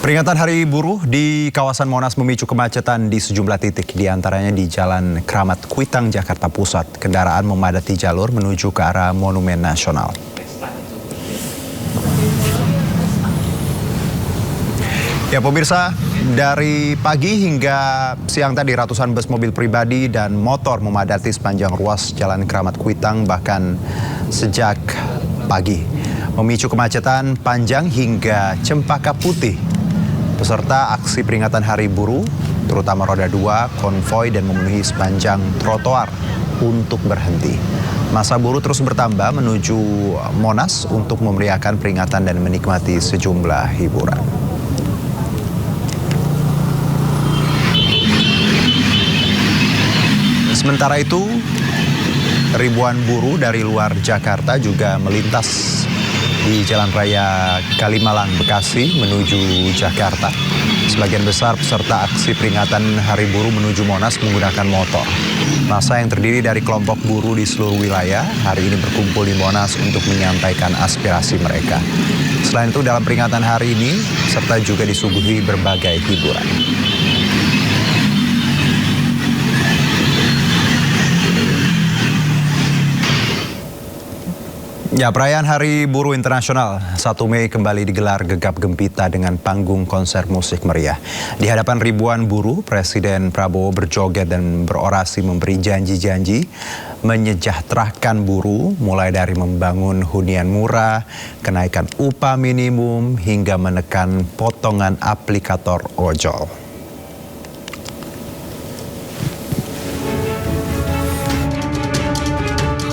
Peringatan Hari Buruh di kawasan Monas memicu kemacetan di sejumlah titik, di antaranya di Jalan Kramat Kuitang, Jakarta Pusat. Kendaraan memadati jalur menuju ke arah Monumen Nasional. Ya pemirsa, dari pagi hingga siang tadi ratusan bus mobil pribadi dan motor memadati sepanjang ruas Jalan Kramat Kuitang bahkan sejak pagi. Memicu kemacetan panjang hingga Cempaka Putih. Peserta aksi peringatan Hari Buruh, terutama roda 2, konvoi dan memenuhi sepanjang trotoar untuk berhenti. Masa buruh terus bertambah menuju Monas untuk memeriahkan peringatan dan menikmati sejumlah hiburan. Sementara itu, ribuan buruh dari luar Jakarta juga melintas di Jalan Raya Kalimalang, Bekasi menuju Jakarta. Sebagian besar peserta aksi peringatan Hari Buruh menuju Monas menggunakan motor. Massa yang terdiri dari kelompok buruh di seluruh wilayah hari ini berkumpul di Monas untuk menyampaikan aspirasi mereka. Selain itu, dalam peringatan hari ini, peserta juga disuguhi berbagai hiburan. Ya, perayaan Hari Buruh Internasional 1 Mei kembali digelar gegap gempita dengan panggung konser musik meriah. Di hadapan ribuan buruh, Presiden Prabowo berjoget dan berorasi memberi janji-janji menyejahterakan buruh, mulai dari membangun hunian murah, kenaikan upah minimum, hingga menekan potongan aplikator ojol.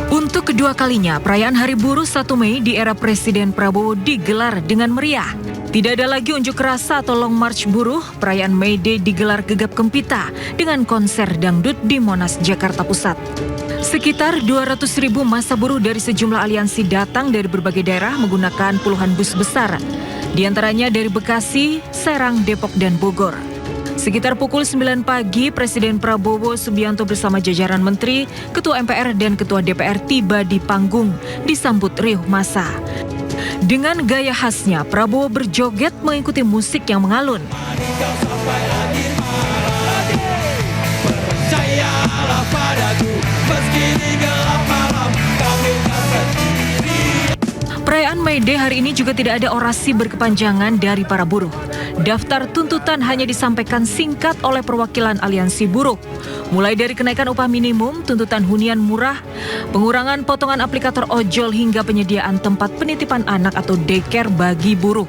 Untuk kedua kalinya, perayaan Hari Buruh 1 Mei di era Presiden Prabowo digelar dengan meriah. Tidak ada lagi unjuk rasa atau long march buruh, perayaan May Day digelar gegap gempita dengan konser dangdut di Monas, Jakarta Pusat. Sekitar 200.000 massa buruh dari sejumlah aliansi datang dari berbagai daerah menggunakan puluhan bus besar. Di antaranya dari Bekasi, Serang, Depok, dan Bogor. Sekitar pukul 9 pagi, Presiden Prabowo Subianto bersama jajaran menteri, ketua MPR dan ketua DPR tiba di panggung, disambut riuh massa. Dengan gaya khasnya, Prabowo berjoget mengikuti musik yang mengalun. Percayalah padaku, meski di gelap malam, kami tak sendiri. Perayaan May Day hari ini juga tidak ada orasi berkepanjangan dari para buruh. Daftar tuntutan hanya disampaikan singkat oleh perwakilan aliansi buruh. Mulai dari kenaikan upah minimum, tuntutan hunian murah, pengurangan potongan aplikator ojol hingga penyediaan tempat penitipan anak atau daycare bagi buruh.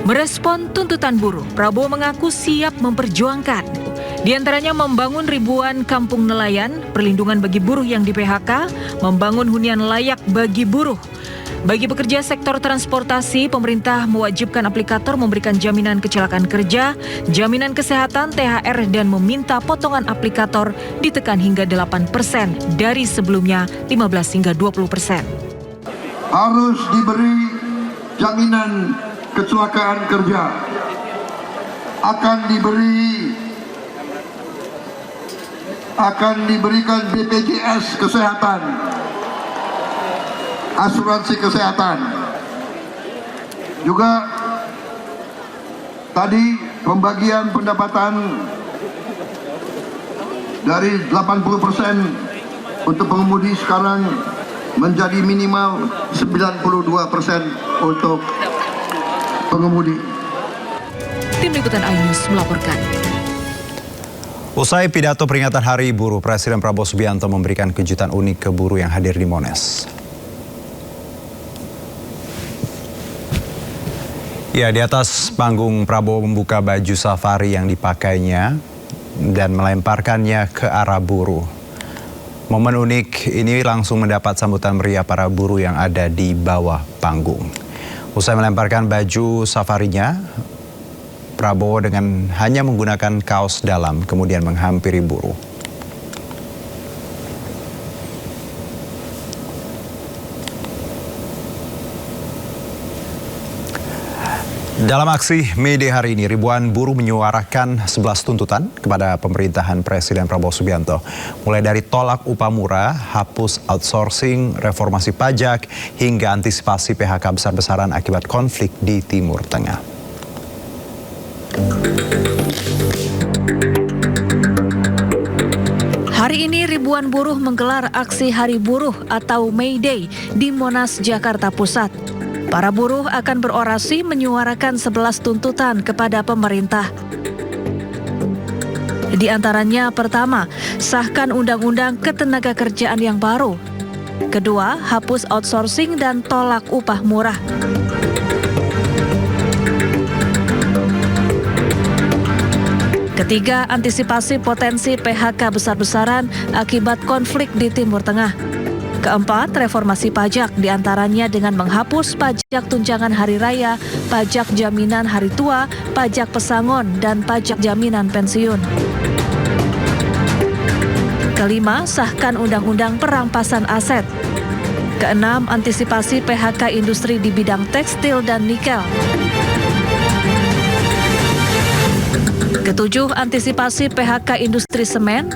Merespon tuntutan buruh, Prabowo mengaku siap memperjuangkan. Di antaranya membangun ribuan kampung nelayan, perlindungan bagi buruh yang di PHK, membangun hunian layak bagi buruh. Bagi pekerja sektor transportasi, pemerintah mewajibkan aplikator memberikan jaminan kecelakaan kerja, jaminan kesehatan, THR, dan meminta potongan aplikator ditekan hingga 8% dari sebelumnya 15 hingga 20%. Harus diberi jaminan kecelakaan kerja, akan diberikan BPJS kesehatan, asuransi kesehatan. Juga tadi pembagian pendapatan dari 80% untuk pengemudi sekarang menjadi minimal 92% untuk pengemudi. Tim Liputan iNews melaporkan. Usai pidato peringatan Hari Buruh, Presiden Prabowo Subianto memberikan kejutan unik ke buruh yang hadir di Monas. Ya, di atas panggung Prabowo membuka baju safari yang dipakainya dan melemparkannya ke arah buruh. Momen unik ini langsung mendapat sambutan meriah para buruh yang ada di bawah panggung. Usai melemparkan baju safarinya, Prabowo dengan hanya menggunakan kaos dalam kemudian menghampiri buruh. Dalam aksi May Day hari ini, ribuan buruh menyuarakan 11 tuntutan kepada pemerintahan Presiden Prabowo Subianto. Mulai dari tolak upah murah, hapus outsourcing, reformasi pajak, hingga antisipasi PHK besar-besaran akibat konflik di Timur Tengah. Hari ini ribuan buruh menggelar aksi Hari Buruh atau May Day di Monas, Jakarta Pusat. Para buruh akan berorasi menyuarakan 11 tuntutan kepada pemerintah. Di antaranya pertama, sahkan undang-undang ketenagakerjaan yang baru. Kedua, hapus outsourcing dan tolak upah murah. Ketiga, antisipasi potensi PHK besar-besaran akibat konflik di Timur Tengah. Keempat, reformasi pajak diantaranya dengan menghapus pajak tunjangan hari raya, pajak jaminan hari tua, pajak pesangon, dan pajak jaminan pensiun. Kelima, sahkan undang-undang perampasan aset. Keenam, antisipasi PHK industri di bidang tekstil dan nikel. Ketujuh, antisipasi PHK industri semen.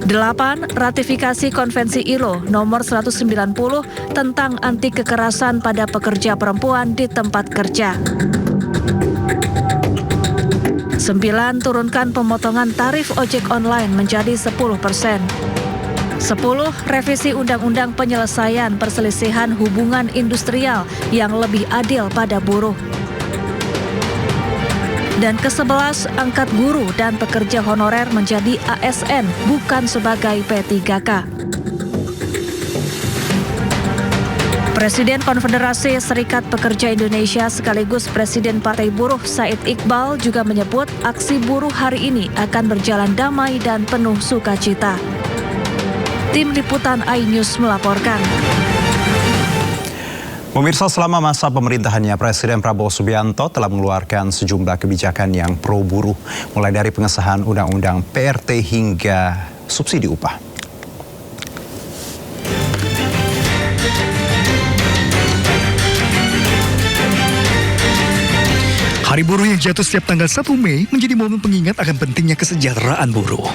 8. Ratifikasi Konvensi ILO nomor 190 tentang anti kekerasan pada pekerja perempuan di tempat kerja. 9. Turunkan pemotongan tarif ojek online menjadi 10%. 10. Revisi Undang-Undang Penyelesaian Perselisihan Hubungan Industrial yang lebih adil pada buruh. Dan ke-11, angkat guru dan pekerja honorer menjadi ASN, bukan sebagai P3K. Presiden Konfederasi Serikat Pekerja Indonesia sekaligus Presiden Partai Buruh Said Iqbal juga menyebut aksi buruh hari ini akan berjalan damai dan penuh sukacita. Tim Liputan iNews melaporkan. Pemirsa, selama masa pemerintahannya, Presiden Prabowo Subianto telah mengeluarkan sejumlah kebijakan yang pro buruh, mulai dari pengesahan Undang-Undang PRT hingga subsidi upah. Hari Buruh yang jatuh setiap tanggal 1 Mei menjadi momen pengingat akan pentingnya kesejahteraan buruh.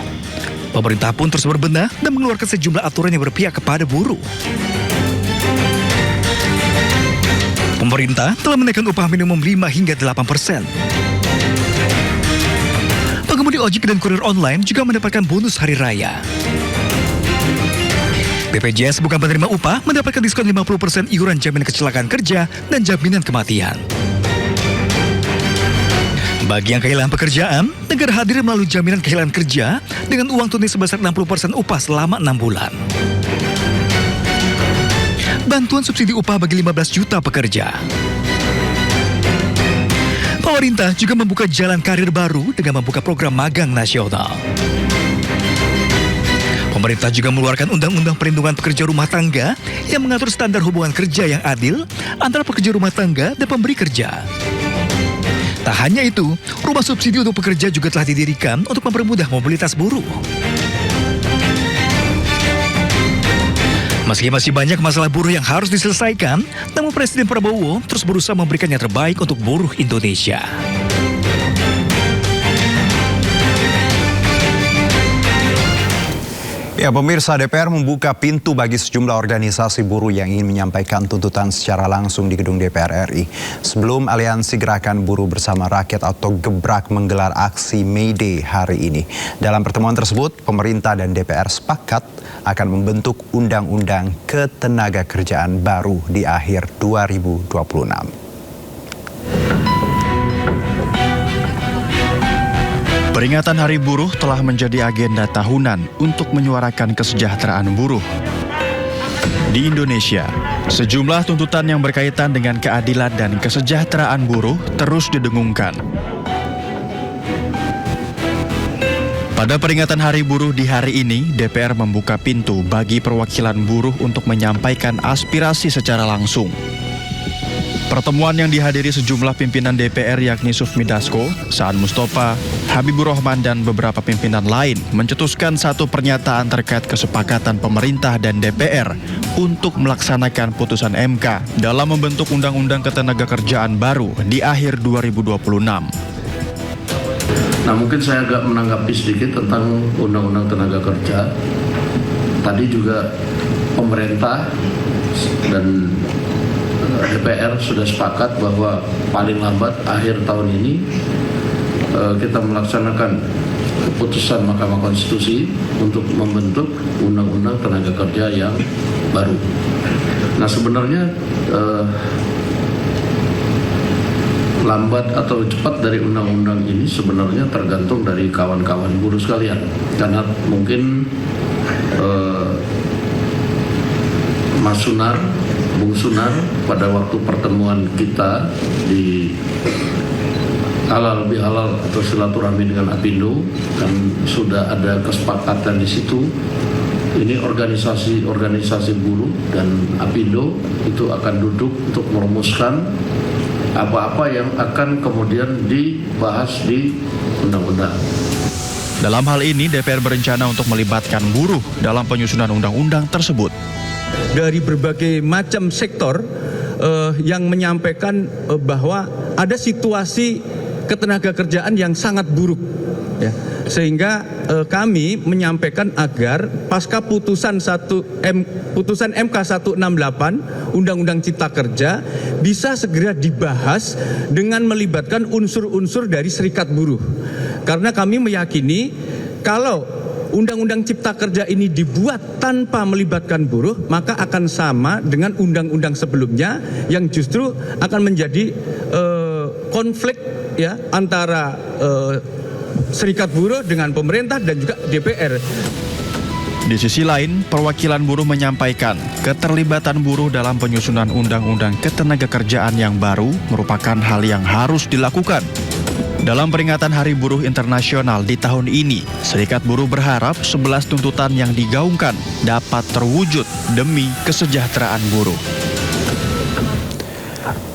Pemerintah pun terus berbenah dan mengeluarkan sejumlah aturan yang berpihak kepada buruh. Pemerintah telah menaikkan upah minimum 5 hingga 8%. Pengemudi ojek dan kurir online juga mendapatkan bonus hari raya. BPJS bukan penerima upah mendapatkan diskon 50% iuran jaminan kecelakaan kerja dan jaminan kematian. Bagi yang kehilangan pekerjaan, negara hadir melalui jaminan kehilangan kerja dengan uang tunai sebesar 60% upah selama 6 bulan. Bantuan subsidi upah bagi 15 juta pekerja. Pemerintah juga membuka jalan karir baru dengan membuka program magang nasional. Pemerintah juga mengeluarkan Undang-Undang Perlindungan Pekerja Rumah Tangga yang mengatur standar hubungan kerja yang adil antara pekerja rumah tangga dan pemberi kerja. Tak hanya itu, rumah subsidi untuk pekerja juga telah didirikan untuk mempermudah mobilitas buruh. Meski masih banyak masalah buruh yang harus diselesaikan, namun Presiden Prabowo terus berusaha memberikan yang terbaik untuk buruh Indonesia. Ya, pemirsa, DPR membuka pintu bagi sejumlah organisasi buruh yang ingin menyampaikan tuntutan secara langsung di gedung DPR RI. Sebelum Aliansi Gerakan Buruh Bersama Rakyat atau Gebrak menggelar aksi May Day hari ini. Dalam pertemuan tersebut, pemerintah dan DPR sepakat akan membentuk Undang-Undang Ketenagakerjaan baru di akhir 2026. Peringatan Hari Buruh telah menjadi agenda tahunan untuk menyuarakan kesejahteraan buruh. Di Indonesia, sejumlah tuntutan yang berkaitan dengan keadilan dan kesejahteraan buruh terus didengungkan. Pada peringatan Hari Buruh di hari ini, DPR membuka pintu bagi perwakilan buruh untuk menyampaikan aspirasi secara langsung. Pertemuan yang dihadiri sejumlah pimpinan DPR yakni Sufmi Dasko, Saan Mustafa, Habibur Rahman dan beberapa pimpinan lain mencetuskan satu pernyataan terkait kesepakatan pemerintah dan DPR untuk melaksanakan putusan MK dalam membentuk Undang-Undang Ketenagakerjaan baru di akhir 2026. Nah, mungkin saya agak menanggapi sedikit tentang Undang-Undang Tenaga Kerja. Tadi juga pemerintah dan DPR sudah sepakat bahwa paling lambat akhir tahun ini kita melaksanakan keputusan Mahkamah Konstitusi untuk membentuk Undang-Undang Tenaga Kerja yang baru. Nah, sebenarnya lambat atau cepat dari undang-undang ini sebenarnya tergantung dari kawan-kawan buruh sekalian, karena mungkin Mas Sunar, Bung Sunar pada waktu pertemuan kita di halal bihalal atau silaturahmi dengan Apindo, kan sudah ada kesepakatan di situ. Ini organisasi buruh dan Apindo itu akan duduk untuk merumuskan apa-apa yang akan kemudian dibahas di undang-undang. Dalam hal ini, DPR berencana untuk melibatkan buruh dalam penyusunan undang-undang tersebut. Dari berbagai macam sektor yang menyampaikan bahwa ada situasi ketenaga kerjaan yang sangat buruk, ya. Sehingga kami menyampaikan agar pasca putusan MK 168 Undang-Undang Cipta Kerja bisa segera dibahas dengan melibatkan unsur-unsur dari serikat buruh. Karena kami meyakini kalau Undang-Undang Cipta Kerja ini dibuat tanpa melibatkan buruh, maka akan sama dengan undang-undang sebelumnya yang justru akan menjadi konflik, ya, antara serikat buruh dengan pemerintah dan juga DPR. Di sisi lain, perwakilan buruh menyampaikan keterlibatan buruh dalam penyusunan Undang-Undang Ketenagakerjaan yang baru merupakan hal yang harus dilakukan. Dalam peringatan Hari Buruh Internasional di tahun ini, Serikat Buruh berharap 11 tuntutan yang digaungkan dapat terwujud demi kesejahteraan buruh.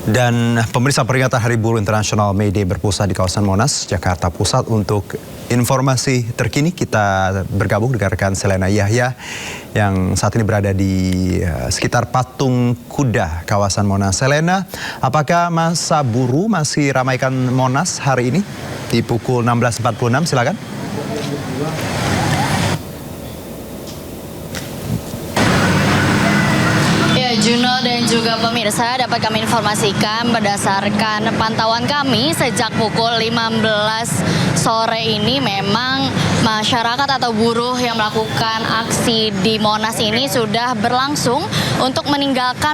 Dan pemirsa, peringatan Hari Buruh Internasional May Day berpusat di kawasan Monas, Jakarta Pusat. Untuk informasi terkini kita bergabung dengan rekan Selena Yahya yang saat ini berada di sekitar patung kuda kawasan Monas. Selena, apakah masa buruh masih ramaikan Monas hari ini di pukul 16.46? Silakan. Juno dan juga pemirsa, dapat kami informasikan berdasarkan pantauan kami sejak pukul 15 sore ini memang masyarakat atau buruh yang melakukan aksi di Monas ini sudah berlangsung untuk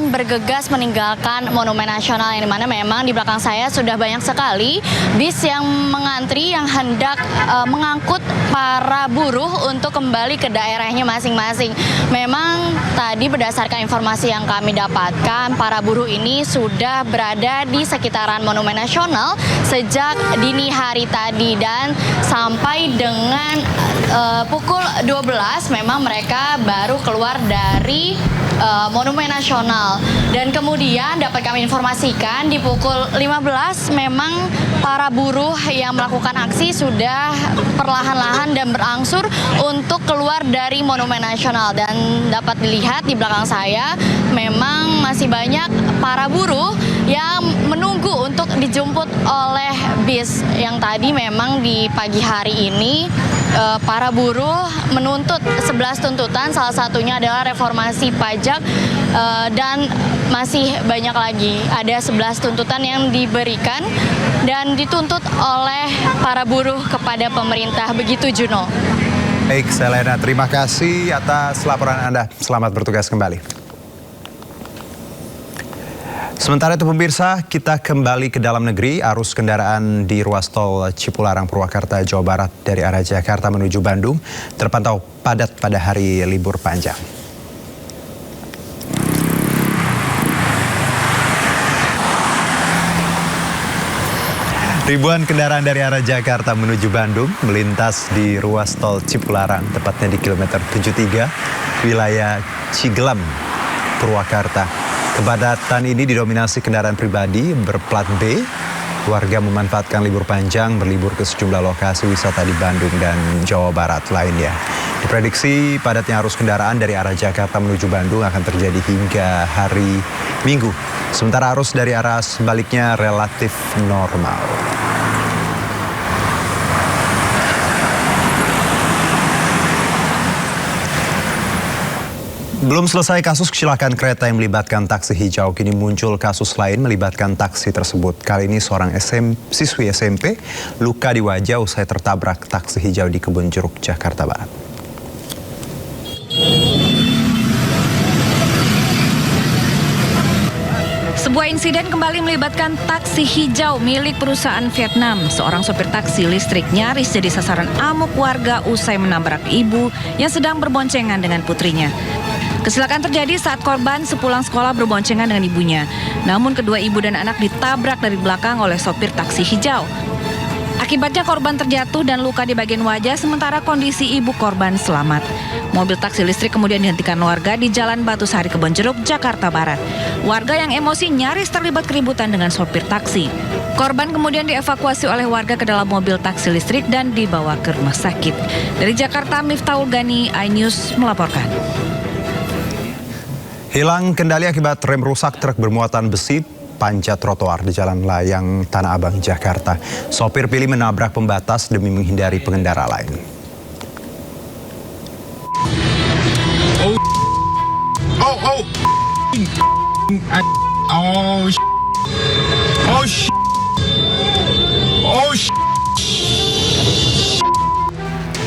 bergegas meninggalkan Monumen Nasional, yang dimana memang di belakang saya sudah banyak sekali bis yang mengantri yang hendak mengangkut para buruh untuk kembali ke daerahnya masing-masing. Memang tadi berdasarkan informasi yang kami dapatkan, para buruh ini sudah berada di sekitaran Monumen Nasional sejak dini hari tadi, dan sampai dengan pukul 12 memang mereka baru keluar dari Monumen Nasional. Dan kemudian dapat kami informasikan di pukul 15 memang para buruh yang melakukan aksi sudah perlahan-lahan dan berangsur untuk keluar dari Monumen Nasional. Dan dapat dilihat di belakang saya memang masih banyak para buruh yang menunggu untuk dijemput oleh bis. Yang tadi memang di pagi hari ini para buruh menuntut 11 tuntutan, salah satunya adalah reformasi pajak, dan masih banyak lagi. Ada 11 tuntutan yang diberikan dan dituntut oleh para buruh kepada pemerintah. Begitu, Juno. Baik, Selena, terima kasih atas laporan Anda. Selamat bertugas kembali. Sementara itu pemirsa, kita kembali ke dalam negeri. Arus kendaraan di ruas tol Cipularang, Purwakarta, Jawa Barat dari arah Jakarta menuju Bandung terpantau padat pada hari libur panjang. Ribuan kendaraan dari arah Jakarta menuju Bandung melintas di ruas tol Cipularang, tepatnya di kilometer 73, wilayah Cigelem, Purwakarta. Kepadatan ini didominasi kendaraan pribadi berplat B. Warga memanfaatkan libur panjang berlibur ke sejumlah lokasi wisata di Bandung dan Jawa Barat lainnya. Diprediksi padatnya arus kendaraan dari arah Jakarta menuju Bandung akan terjadi hingga hari Minggu. Sementara arus dari arah sebaliknya relatif normal. Belum selesai kasus kecelakaan kereta yang melibatkan taksi hijau, kini muncul kasus lain melibatkan taksi tersebut. Kali ini seorang siswi SMP luka di wajah usai tertabrak taksi hijau di Kebun Jeruk, Jakarta Barat. Sebuah insiden kembali melibatkan taksi hijau milik perusahaan Vietnam. Seorang sopir taksi listrik nyaris jadi sasaran amuk warga usai menabrak ibu yang sedang berboncengan dengan putrinya. Kecelakaan terjadi saat korban sepulang sekolah berboncengan dengan ibunya. Namun kedua ibu dan anak ditabrak dari belakang oleh sopir taksi hijau. Akibatnya korban terjatuh dan luka di bagian wajah, sementara kondisi ibu korban selamat. Mobil taksi listrik kemudian dihentikan warga di Jalan Batu Sari, Kebon Jeruk, Jakarta Barat. Warga yang emosi nyaris terlibat keributan dengan sopir taksi. Korban kemudian dievakuasi oleh warga ke dalam mobil taksi listrik dan dibawa ke rumah sakit. Dari Jakarta, Miftahul Gani, iNews melaporkan. Hilang kendali akibat rem rusak truk bermuatan besi panjat trotoar di Jalan Layang Tanah Abang, Jakarta. Sopir pilih menabrak pembatas demi menghindari pengendara lain.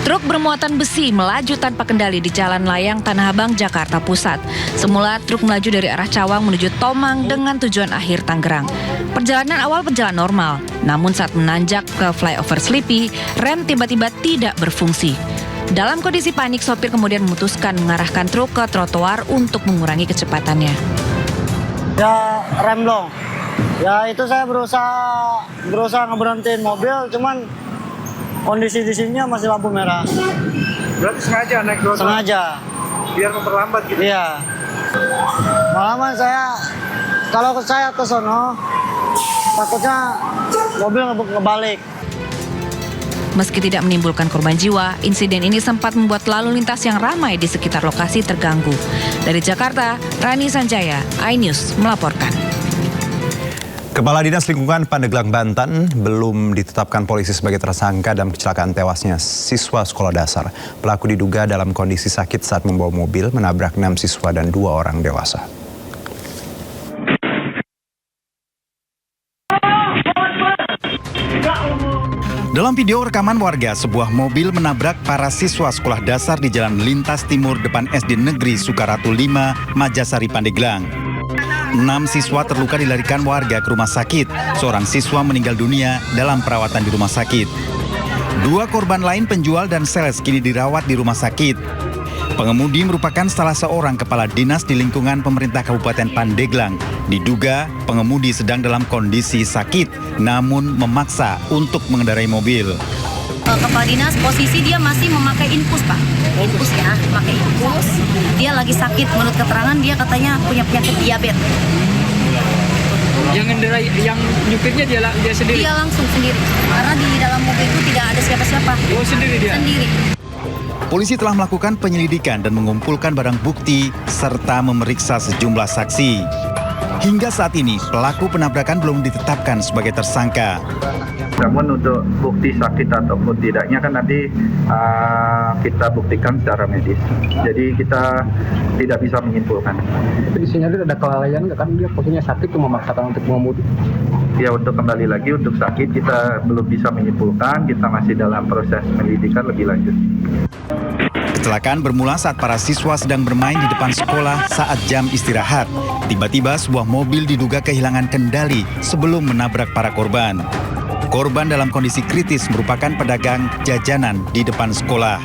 Truk bermuatan besi melaju tanpa kendali di Jalan Layang Tanah Abang, Jakarta Pusat. Semula truk melaju dari arah Cawang menuju Tomang dengan tujuan akhir Tangerang. Perjalanan awal berjalan normal, namun saat menanjak ke flyover Sleepy, rem tiba-tiba tidak berfungsi. Dalam kondisi panik, sopir kemudian memutuskan mengarahkan truk ke trotoar untuk mengurangi kecepatannya. Ya rem blong. Ya itu saya berusaha ngeberhentiin mobil, cuman kondisi di sininya masih lampu merah. Berarti sengaja naik trotoar? Sengaja. Biar memperlambat gitu? Iya. Malaman kalau saya ke sono, takutnya mobil ngebalik. Meski tidak menimbulkan korban jiwa, insiden ini sempat membuat lalu lintas yang ramai di sekitar lokasi terganggu. Dari Jakarta, Rani Sanjaya, iNews melaporkan. Kepala Dinas Lingkungan Pandeglang, Banten belum ditetapkan polisi sebagai tersangka dalam kecelakaan tewasnya siswa sekolah dasar. Pelaku diduga dalam kondisi sakit saat membawa mobil menabrak 6 siswa dan 2 orang dewasa. Dalam video rekaman warga, sebuah mobil menabrak para siswa sekolah dasar di Jalan Lintas Timur depan SD Negeri Sukaratu 5, Majasari, Pandeglang. 6 siswa terluka dilarikan warga ke rumah sakit. Seorang siswa meninggal dunia dalam perawatan di rumah sakit. 2 korban lain penjual dan sales kini dirawat di rumah sakit. Pengemudi merupakan salah seorang kepala dinas di lingkungan pemerintah Kabupaten Pandeglang. Diduga pengemudi sedang dalam kondisi sakit, namun memaksa untuk mengendarai mobil. Kepala dinas posisi dia masih memakai infus, Pak. Infus ya, pakai infus. Dia lagi sakit, menurut keterangan dia katanya punya penyakit diabetes. Yang ngendarai, yang nyupirnya dia sendiri? Dia langsung sendiri, karena di dalam mobil itu tidak ada siapa-siapa. Oh, sendiri dia? Sendiri. Polisi telah melakukan penyelidikan dan mengumpulkan barang bukti serta memeriksa sejumlah saksi. Hingga saat ini, pelaku penabrakan belum ditetapkan sebagai tersangka. Namun untuk bukti sakit ataupun tidaknya kan nanti kita buktikan secara medis. Jadi kita tidak bisa menyimpulkan. Tapi disinyalir ada kelalaian nggak, kan dia posisinya sakit tuh memaksakan untuk mengemudi? Ya untuk kembali lagi untuk sakit kita belum bisa menyimpulkan, kita masih dalam proses penyelidikan lebih lanjut. Kecelakaan bermula saat para siswa sedang bermain di depan sekolah saat jam istirahat. Tiba-tiba sebuah mobil diduga kehilangan kendali sebelum menabrak para korban. Korban dalam kondisi kritis merupakan pedagang jajanan di depan sekolah.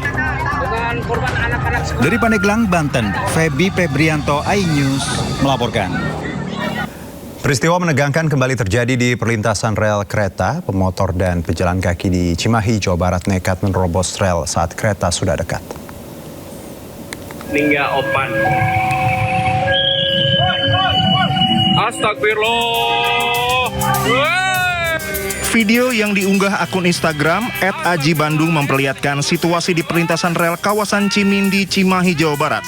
Dari Pandeglang, Banten, Feby Febrianto, iNews melaporkan. Peristiwa menegangkan kembali terjadi di perlintasan rel kereta. Pemotor dan pejalan kaki di Cimahi, Jawa Barat nekat menerobos rel saat kereta sudah dekat. Ningga opan. Astagfirullah. Video yang diunggah akun Instagram @ajibandung memperlihatkan situasi di perlintasan rel kawasan Cimindi, Cimahi, Jawa Barat.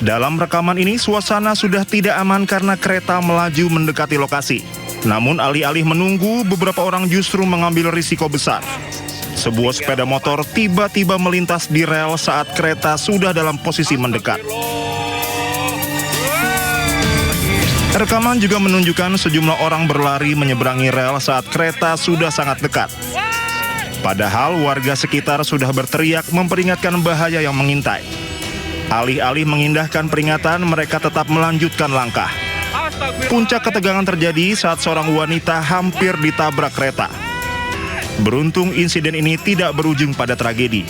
Dalam rekaman ini, suasana sudah tidak aman karena kereta melaju mendekati lokasi. Namun alih-alih menunggu, beberapa orang justru mengambil risiko besar. Sebuah sepeda motor tiba-tiba melintas di rel saat kereta sudah dalam posisi mendekat. Rekaman juga menunjukkan sejumlah orang berlari menyeberangi rel saat kereta sudah sangat dekat. Padahal warga sekitar sudah berteriak memperingatkan bahaya yang mengintai. Alih-alih mengindahkan peringatan, mereka tetap melanjutkan langkah. Puncak ketegangan terjadi saat seorang wanita hampir ditabrak kereta. Beruntung insiden ini tidak berujung pada tragedi.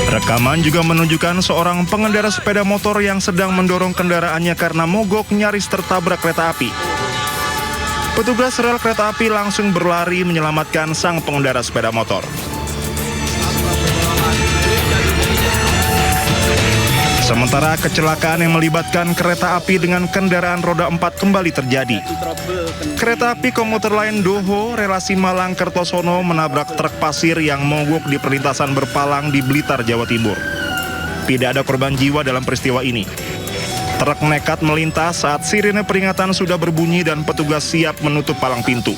Rekaman juga menunjukkan seorang pengendara sepeda motor yang sedang mendorong kendaraannya karena mogok nyaris tertabrak kereta api. Petugas rel kereta api langsung berlari menyelamatkan sang pengendara sepeda motor. Sementara kecelakaan yang melibatkan kereta api dengan kendaraan roda 4 kembali terjadi. Kereta api komuter lain Doho, relasi Malang-Kertosono menabrak truk pasir yang mogok di perlintasan Berpalang di Blitar, Jawa Timur. Tidak ada korban jiwa dalam peristiwa ini. Truk nekat melintas saat sirine peringatan sudah berbunyi dan petugas siap menutup palang pintu.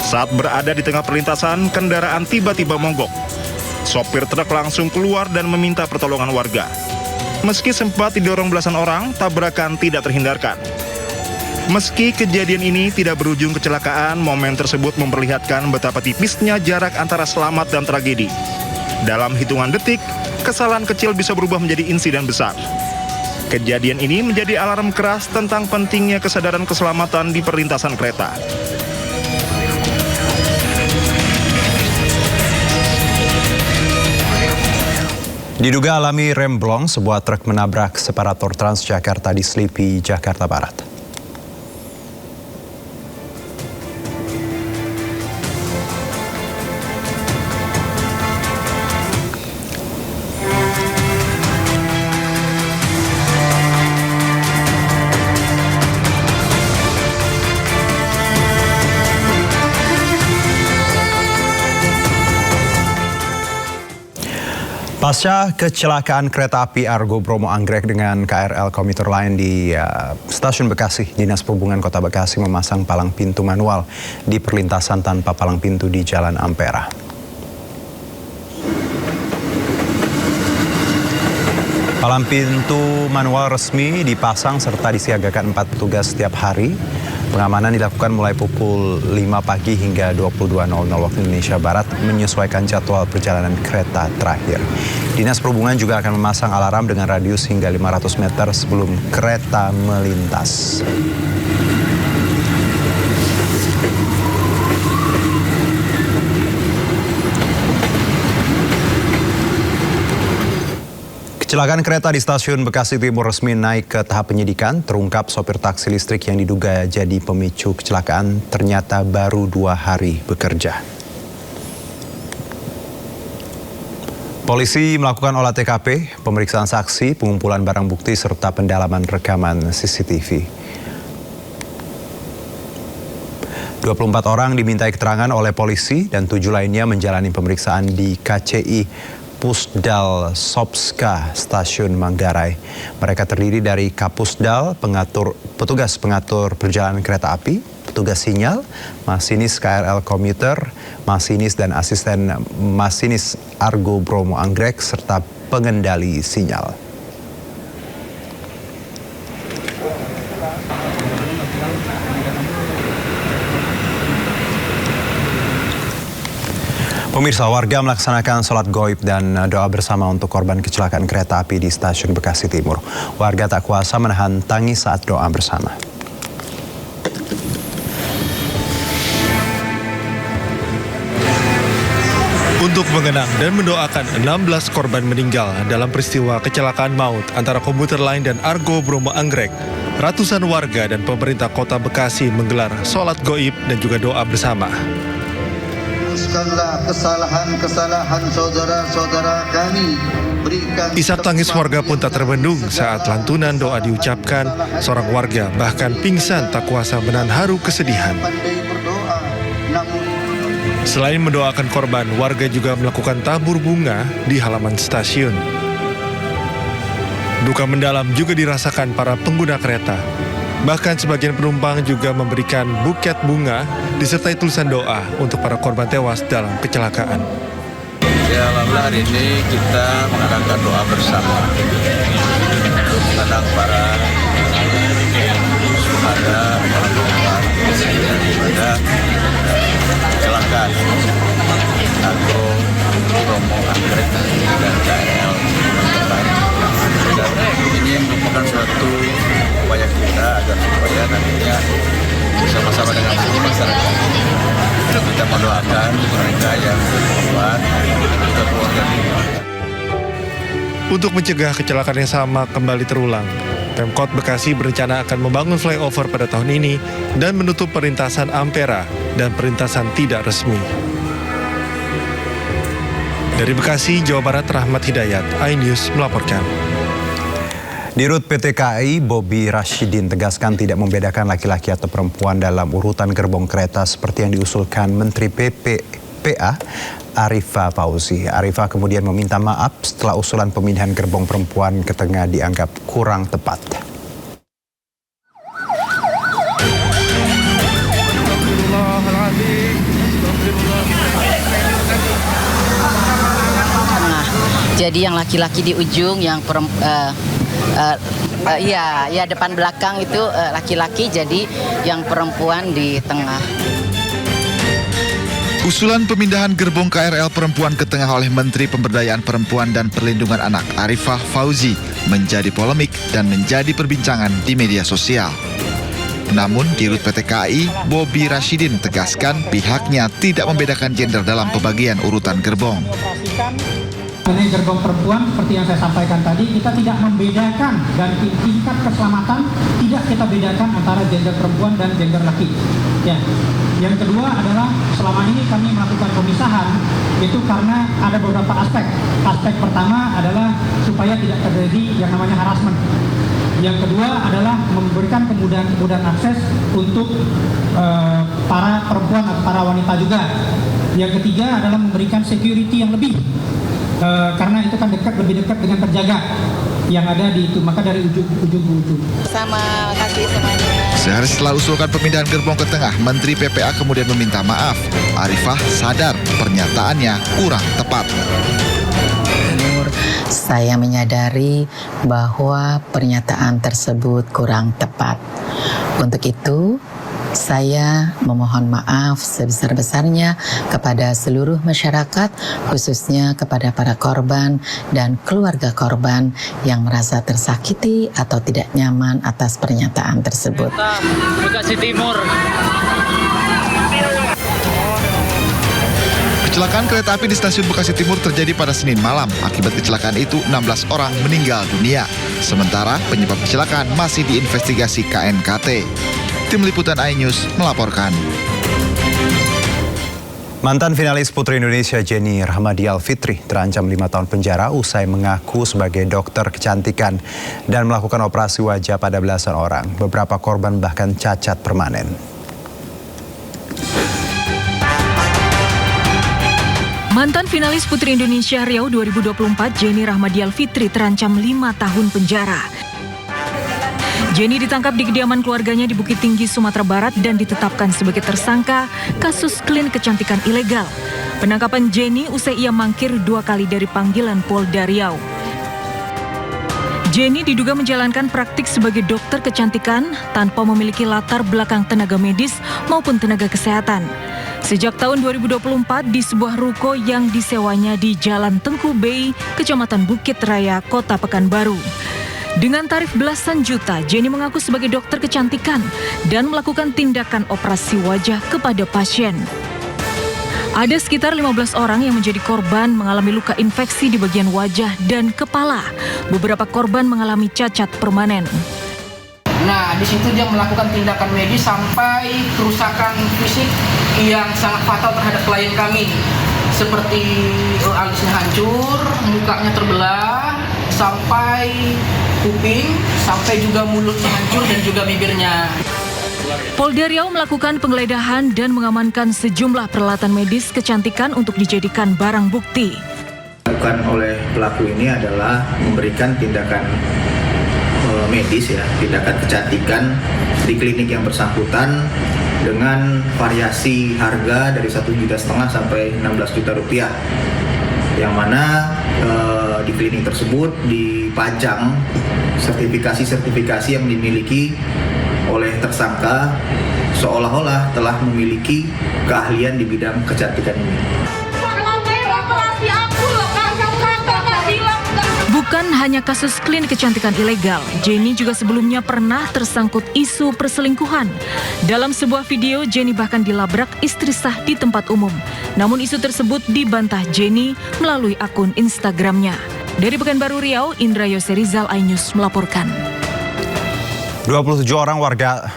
Saat berada di tengah perlintasan, kendaraan tiba-tiba mogok. Sopir truk langsung keluar dan meminta pertolongan warga. Meski sempat didorong belasan orang, tabrakan tidak terhindarkan. Meski kejadian ini tidak berujung kecelakaan, momen tersebut memperlihatkan betapa tipisnya jarak antara selamat dan tragedi. Dalam hitungan detik, kesalahan kecil bisa berubah menjadi insiden besar. Kejadian ini menjadi alarm keras tentang pentingnya kesadaran keselamatan di perlintasan kereta. Diduga alami remblong, sebuah truk menabrak separator Transjakarta di Selipi, Jakarta Barat. Pasca kecelakaan kereta api Argo Bromo Anggrek dengan KRL komuter lain di Stasiun Bekasi, Dinas Perhubungan Kota Bekasi memasang palang pintu manual di perlintasan tanpa palang pintu di Jalan Ampera. Palang pintu manual resmi dipasang serta disiagakan 4 petugas setiap hari. Pengamanan dilakukan mulai pukul 5 pagi hingga 22.00 waktu Indonesia Barat menyesuaikan jadwal perjalanan kereta terakhir. Dinas Perhubungan juga akan memasang alarm dengan radius hingga 500 meter sebelum kereta melintas. Kecelakaan kereta di Stasiun Bekasi Timur resmi naik ke tahap penyidikan. Terungkap sopir taksi listrik yang diduga jadi pemicu kecelakaan ternyata baru 2 hari bekerja. Polisi melakukan olah TKP, pemeriksaan saksi, pengumpulan barang bukti, serta pendalaman rekaman CCTV. 24 orang dimintai keterangan oleh polisi dan 7 lainnya menjalani pemeriksaan di KCI Pusdal Sopska Stasiun Manggarai. Mereka terdiri dari Kapusdal, petugas pengatur perjalanan kereta api, petugas sinyal, masinis KRL komuter, masinis dan asisten masinis Argo Bromo Anggrek, serta pengendali sinyal. Pemirsa, warga melaksanakan sholat goib dan doa bersama untuk korban kecelakaan kereta api di Stasiun Bekasi Timur. Warga tak kuasa menahan tangis saat doa bersama. Untuk mengenang dan mendoakan 16 korban meninggal dalam peristiwa kecelakaan maut antara komuter lain dan Argo Bromo Anggrek, ratusan warga dan pemerintah kota Bekasi menggelar sholat goib dan juga doa bersama. Hapuskanlah kesalahan-kesalahan saudara-saudara kami. Isak tangis warga pun tak terbendung saat lantunan doa diucapkan. Seorang warga bahkan pingsan tak kuasa menahan haru kesedihan. Selain mendoakan korban, warga juga melakukan tabur bunga di halaman stasiun. Duka mendalam juga dirasakan para pengguna kereta. Bahkan sebagian penumpang juga memberikan buket bunga disertai tulisan doa untuk para korban tewas dalam kecelakaan. Ya, alhamdulillah hari ini kita mengadakan doa bersama untuk mengenang para syuhada, para korban daripada kecelakaan Argo Bromo Anggrek dan KRL. Dan ini merupakan suatu upaya kita agar supaya nantinya bersama-sama dengan seluruh masyarakat kita mendoakan mereka yang berkorban juga keluarga. Untuk mencegah kecelakaan yang sama kembali terulang, Pemkot Bekasi berencana akan membangun flyover pada tahun ini dan menutup perlintasan Ampera dan perlintasan tidak resmi. Dari Bekasi, Jawa Barat, Rahmat Hidayat, iNews melaporkan. Dirut PT KAI, Bobi Rashidin tegaskan tidak membedakan laki-laki atau perempuan dalam urutan gerbong kereta seperti yang diusulkan Menteri PPA Arifah Fauzi. Arifah kemudian meminta maaf setelah usulan pemindahan gerbong perempuan ke tengah dianggap kurang tepat. Jadi yang laki-laki di ujung, yang depan belakang itu laki-laki, jadi yang perempuan di tengah. Usulan pemindahan gerbong KRL perempuan ke tengah oleh Menteri Pemberdayaan Perempuan dan Perlindungan Anak Arifah Fauzi menjadi polemik dan menjadi perbincangan di media sosial. Namun, Dirut PT KAI, Bobi Rashidin tegaskan pihaknya tidak membedakan gender dalam pembagian urutan gerbong. Mengenai gerbong perempuan, seperti yang saya sampaikan tadi, kita tidak membedakan dan tingkat keselamatan tidak kita bedakan antara gender perempuan dan gender laki. Ya. Yang kedua adalah selama ini kami melakukan pemisahan itu karena ada beberapa aspek. Aspek pertama adalah supaya tidak terjadi yang namanya harassment. Yang kedua adalah memberikan kemudahan akses untuk para perempuan atau para wanita juga. Yang ketiga adalah memberikan security yang lebih. Karena itu kan lebih dekat dengan penjaga yang ada di itu, maka dari ujung ke ujung. Sama, kasih semuanya. Sehari setelah usulkan pemindahan gerbong ke tengah, Menteri PPA kemudian meminta maaf. Arifah sadar pernyataannya kurang tepat. Saya menyadari bahwa pernyataan tersebut kurang tepat. Untuk itu, saya memohon maaf sebesar-besarnya kepada seluruh masyarakat, khususnya kepada para korban dan keluarga korban yang merasa tersakiti atau tidak nyaman atas pernyataan tersebut. Bekasi Timur. Kecelakaan kereta api di stasiun Bekasi Timur terjadi pada Senin malam. Akibat kecelakaan itu 16 orang meninggal dunia. Sementara penyebab kecelakaan masih diinvestigasi KNKT. Tim Liputan iNews melaporkan. Mantan finalis Putri Indonesia Jenny Rahmadi Alfitri terancam 5 tahun penjara usai mengaku sebagai dokter kecantikan dan melakukan operasi wajah pada belasan orang. Beberapa korban bahkan cacat permanen. Mantan finalis Putri Indonesia Riau 2024 Jenny Rahmadi Alfitri terancam 5 tahun penjara. Jenny ditangkap di kediaman keluarganya di Bukit Tinggi, Sumatera Barat dan ditetapkan sebagai tersangka kasus klin kecantikan ilegal. Penangkapan Jenny usai ia mangkir 2 kali dari panggilan Polda Riau. Jenny diduga menjalankan praktik sebagai dokter kecantikan tanpa memiliki latar belakang tenaga medis maupun tenaga kesehatan. Sejak tahun 2024 di sebuah ruko yang disewanya di Jalan Tengku Bay, Kecamatan Bukit Raya, Kota Pekanbaru. Dengan tarif belasan juta, Jenny mengaku sebagai dokter kecantikan dan melakukan tindakan operasi wajah kepada pasien. Ada sekitar 15 orang yang menjadi korban mengalami luka infeksi di bagian wajah dan kepala. Beberapa korban mengalami cacat permanen. Nah, di situ dia melakukan tindakan medis sampai kerusakan fisik yang sangat fatal terhadap klien kami. Seperti alisnya hancur, mukanya terbelah, sampai kuping, sampai juga mulutnya hancur dan juga bibirnya. Polda Riau melakukan penggeledahan dan mengamankan sejumlah peralatan medis kecantikan untuk dijadikan barang bukti. Dilakukan oleh pelaku ini adalah memberikan tindakan medis ya, tindakan kecantikan di klinik yang bersangkutan dengan variasi harga dari 1,5 juta sampai 16 juta rupiah. yang mana di klinik tersebut dipajang sertifikasi-sertifikasi yang dimiliki oleh tersangka seolah-olah telah memiliki keahlian di bidang kecantikan ini. Bukan hanya kasus klinik kecantikan ilegal, Jenny juga sebelumnya pernah tersangkut isu perselingkuhan. Dalam sebuah video, Jenny bahkan dilabrak istri sah di tempat umum. Namun isu tersebut dibantah Jenny melalui akun Instagramnya. Dari Pekanbaru Riau, Indra Yoserizal, iNews melaporkan. 27 orang warga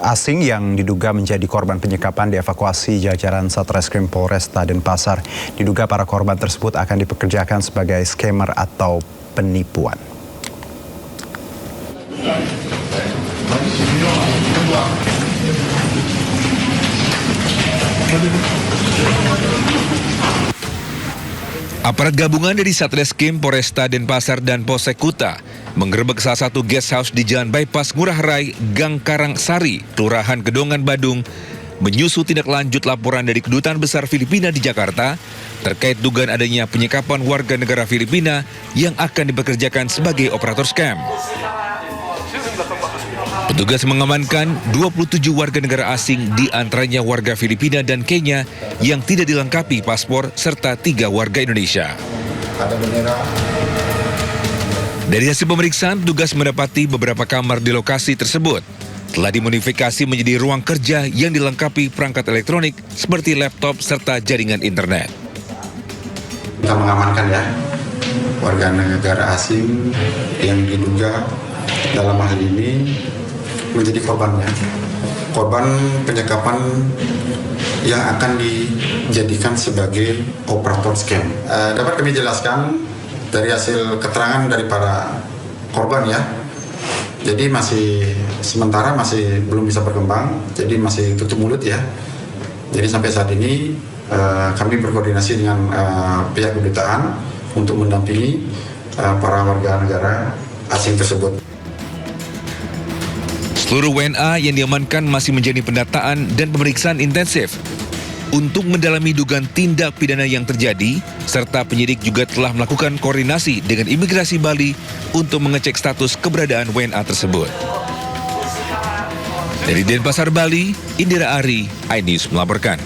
asing yang diduga menjadi korban penyekapan dievakuasi jajaran Satreskrim Polresta Denpasar. Diduga para korban tersebut akan dipekerjakan sebagai scammer atau penipuan. Aparat gabungan dari Satreskrim Polresta Denpasar dan Polsek Kuta menggerebek salah satu guest house di Jalan Bypass Ngurah Rai, Gang Karangsari, Kelurahan Gedongan, Badung, menyusul tindak lanjut laporan dari Kedutaan Besar Filipina di Jakarta terkait dugaan adanya penyekapan warga negara Filipina yang akan dipekerjakan sebagai operator scam. Petugas mengamankan 27 warga negara asing, di antaranya warga Filipina dan Kenya yang tidak dilengkapi paspor, serta 3 warga Indonesia. Dari hasil pemeriksaan, petugas mendapati beberapa kamar di lokasi tersebut telah dimodifikasi menjadi ruang kerja yang dilengkapi perangkat elektronik seperti laptop serta jaringan internet. Kita mengamankan ya warga negara asing yang diduga dalam hal ini menjadi korbannya. Korban penyekapan yang akan dijadikan sebagai operator scam. Dapat kami jelaskan dari hasil keterangan dari para korban ya. Jadi sementara masih belum bisa berkembang, jadi masih tutup mulut ya. Jadi sampai saat ini kami berkoordinasi dengan pihak kedutaan untuk mendampingi para warga negara asing tersebut. Seluruh WNA yang diamankan masih menjalani pendataan dan pemeriksaan intensif untuk mendalami dugaan tindak pidana yang terjadi, serta penyidik juga telah melakukan koordinasi dengan Imigrasi Bali untuk mengecek status keberadaan WNA tersebut. Dari Denpasar, Bali, Indira Ari, iNews melaporkan.